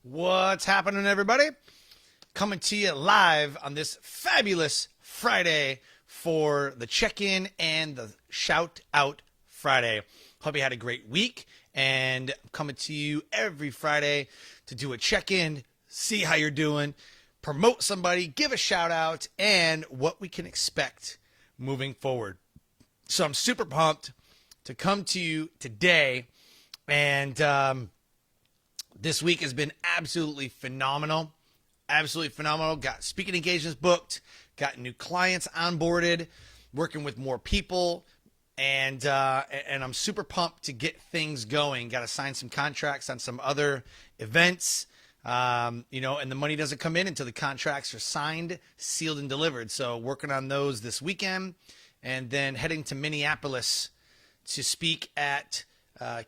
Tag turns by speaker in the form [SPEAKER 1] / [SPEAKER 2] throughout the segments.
[SPEAKER 1] What's happening, everybody? Coming to you live on this fabulous Friday for the check-in and the Shout Out Friday. Hope you had a great week, and I'm coming to you every Friday to do a check-in, see how you're doing, promote somebody, give a shout out, and what we can expect moving forward. So I'm super pumped to come to you today, and this week has been absolutely phenomenal. Absolutely phenomenal. Got speaking engagements booked, got new clients onboarded, working with more people, and I'm super pumped to get things going. Got to sign some contracts on some other events, and the money doesn't come in until the contracts are signed, sealed, and delivered. So working on those this weekend, and then heading to Minneapolis to speak at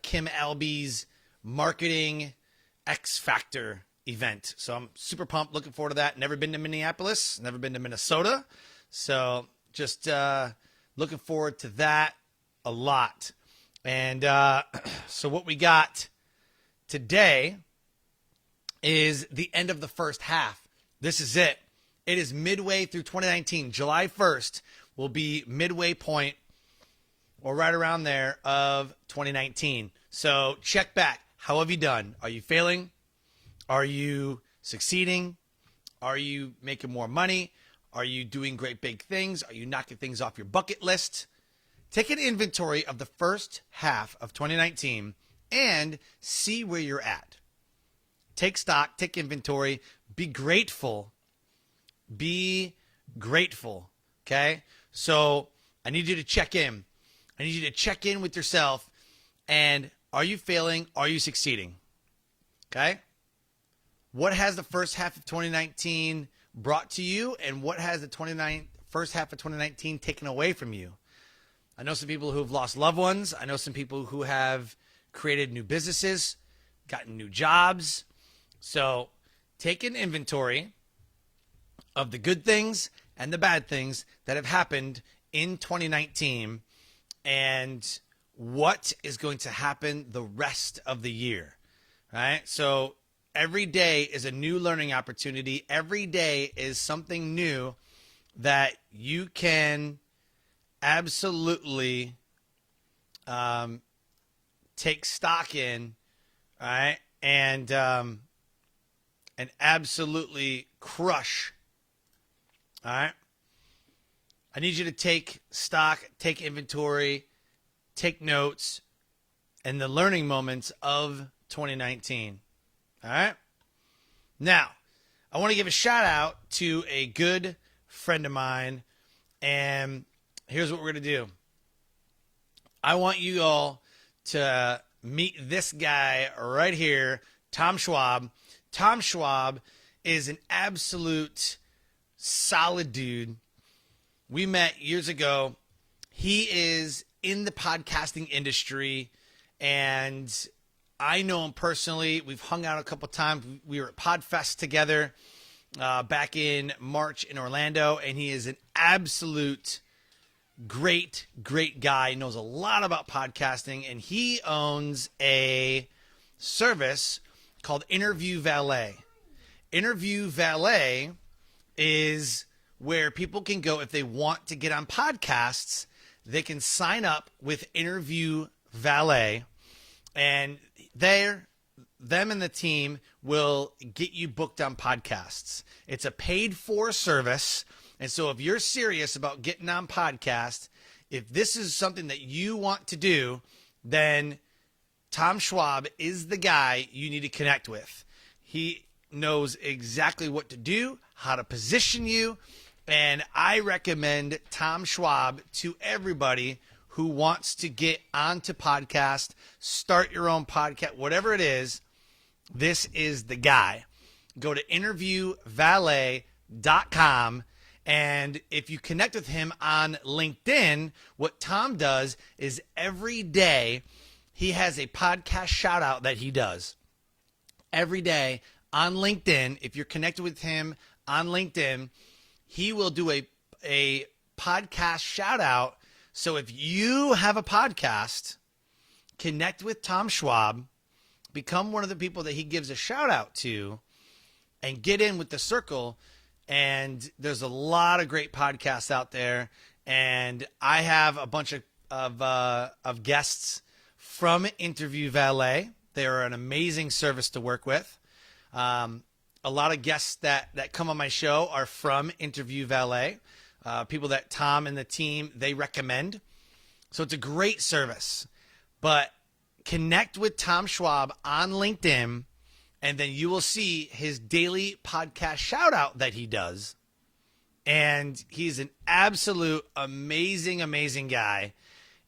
[SPEAKER 1] Kim Alby's marketing X Factor event. So I'm super pumped, looking forward to that. Never been to Minneapolis, never been to Minnesota. So just looking forward to that a lot. And so what we got today is the end of the first half. This is it. It is midway through 2019. July 1st will be midway point, or right around there, of 2019. So check back. How have you done? Are you failing? Are you succeeding? Are you making more money? Are you doing great big things? Are you knocking things off your bucket list? Take an inventory of the first half of 2019 and see where you're at. Take stock, take inventory, be grateful. Be grateful, okay? So I need you to check in. I need you to check in with yourself, and are you failing? Are you succeeding? Okay? What has the first half of 2019 brought to you, and what has the first half of 2019 taken away from you? I know some people who have lost loved ones. I know some people who have created new businesses, gotten new jobs. So take an inventory of the good things and the bad things that have happened in 2019, and what is going to happen the rest of the year, right? So every day is a new learning opportunity. Every day is something new that you can absolutely take stock in, right? And absolutely crush, all right? I need you to take stock, take inventory, take notes, and the learning moments of 2019. All right? Now, I want to give a shout out to a good friend of mine, and here's what we're going to do. I want you all to meet this guy right here, Tom Schwab. Tom Schwab is an absolute solid dude. We met years ago. He is in the podcasting industry, and I know him personally. We've hung out a couple times. We were at PodFest together back in March in Orlando, and he is an absolute great guy. He knows a lot about podcasting, and he owns a service called Interview Valet. Interview Valet is where people can go if they want to get on podcasts. They can sign up with Interview Valet, and them and the team will get you booked on podcasts. It's a paid-for service, and so if you're serious about getting on podcasts, if this is something that you want to do, then Tom Schwab is the guy you need to connect with. He knows exactly what to do, how to position you, and I recommend Tom Schwab to everybody who wants to get onto podcast, start your own podcast, whatever it is. This is the guy. Go to interviewvalet.com, and if you connect with him on LinkedIn, what Tom does is every day he has a podcast shout out that he does. Every day on LinkedIn, if you're connected with him on LinkedIn, he will do a podcast shout out. So if you have a podcast, connect with Tom Schwab, become one of the people that he gives a shout out to and get in with the circle. And there's a lot of great podcasts out there. And I have a bunch of guests from Interview Valet. They're an amazing service to work with. A lot of guests that come on my show are from Interview Valet, people that Tom and the team, they recommend. So it's a great service. But connect with Tom Schwab on LinkedIn, and then you will see his daily podcast shout out that he does. And he's an absolute amazing, amazing guy.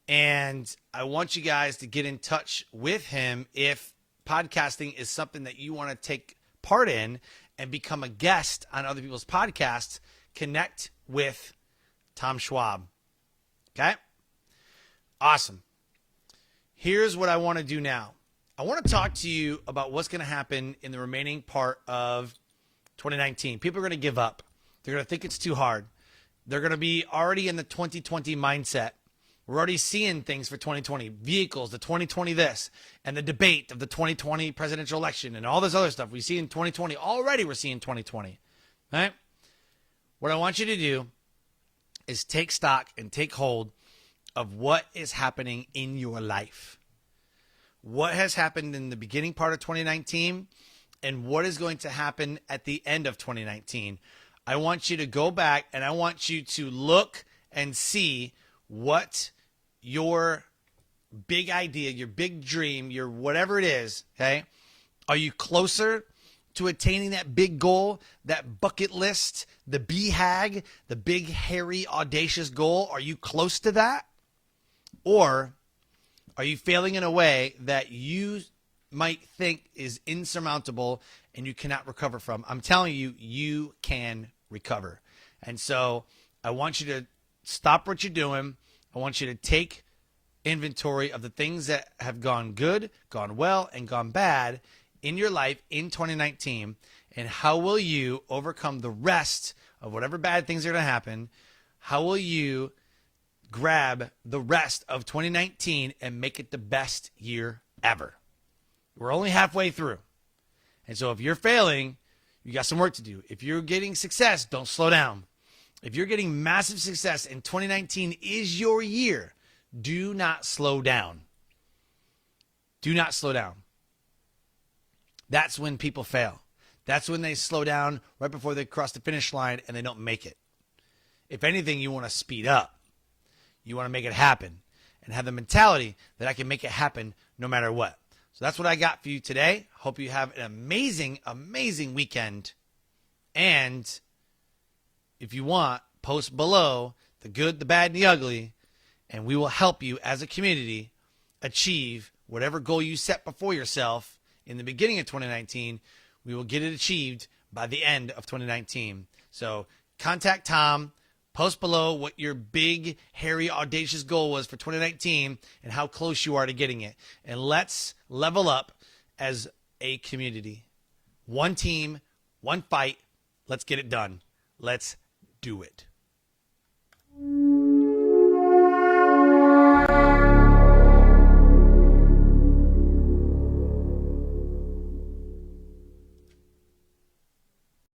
[SPEAKER 1] And I want you guys to get in touch with him if podcasting is something that you want to take part in and become a guest on other people's podcasts. Connect with Tom Schwab. Okay? Awesome. Here's what I want to do now. I want to talk to you about what's going to happen in the remaining part of 2019. People are going to give up. They're going to think it's too hard. They're going to be already in the 2020 mindset. We're already seeing things for 2020, vehicles, the 2020 this, and the debate of the 2020 presidential election and all this other stuff we see in 2020. Already we're seeing 2020, right? What I want you to do is take stock and take hold of what is happening in your life. What has happened in the beginning part of 2019 and what is going to happen at the end of 2019. I want you to go back and I want you to look and see what your big idea, your big dream, your whatever it is, okay? Are you closer to attaining that big goal, that bucket list, the BHAG, the big, hairy, audacious goal? Are you close to that? Or are you failing in a way that you might think is insurmountable and you cannot recover from? I'm telling you, you can recover. And so I want you to stop what you're doing. I want you to take inventory of the things that have gone good, gone well, and gone bad in your life in 2019, and how will you overcome the rest of whatever bad things are going to happen? How will you grab the rest of 2019 and make it the best year ever? We're only halfway through. And so if you're failing, you got some work to do. If you're getting success, don't slow down. If you're getting massive success and 2019 is your year, do not slow down. Do not slow down. That's when people fail. That's when they slow down right before they cross the finish line and they don't make it. If anything, you want to speed up. You want to make it happen and have the mentality that I can make it happen no matter what. So that's what I got for you today. Hope you have an amazing, amazing weekend. And if you want, post below the good, the bad, and the ugly, and we will help you as a community achieve whatever goal you set before yourself in the beginning of 2019. We will get it achieved by the end of 2019. So contact Tom, post below what your big, hairy, audacious goal was for 2019 and how close you are to getting it. And let's level up as a community. One team, one fight. Let's get it done. Let's do it.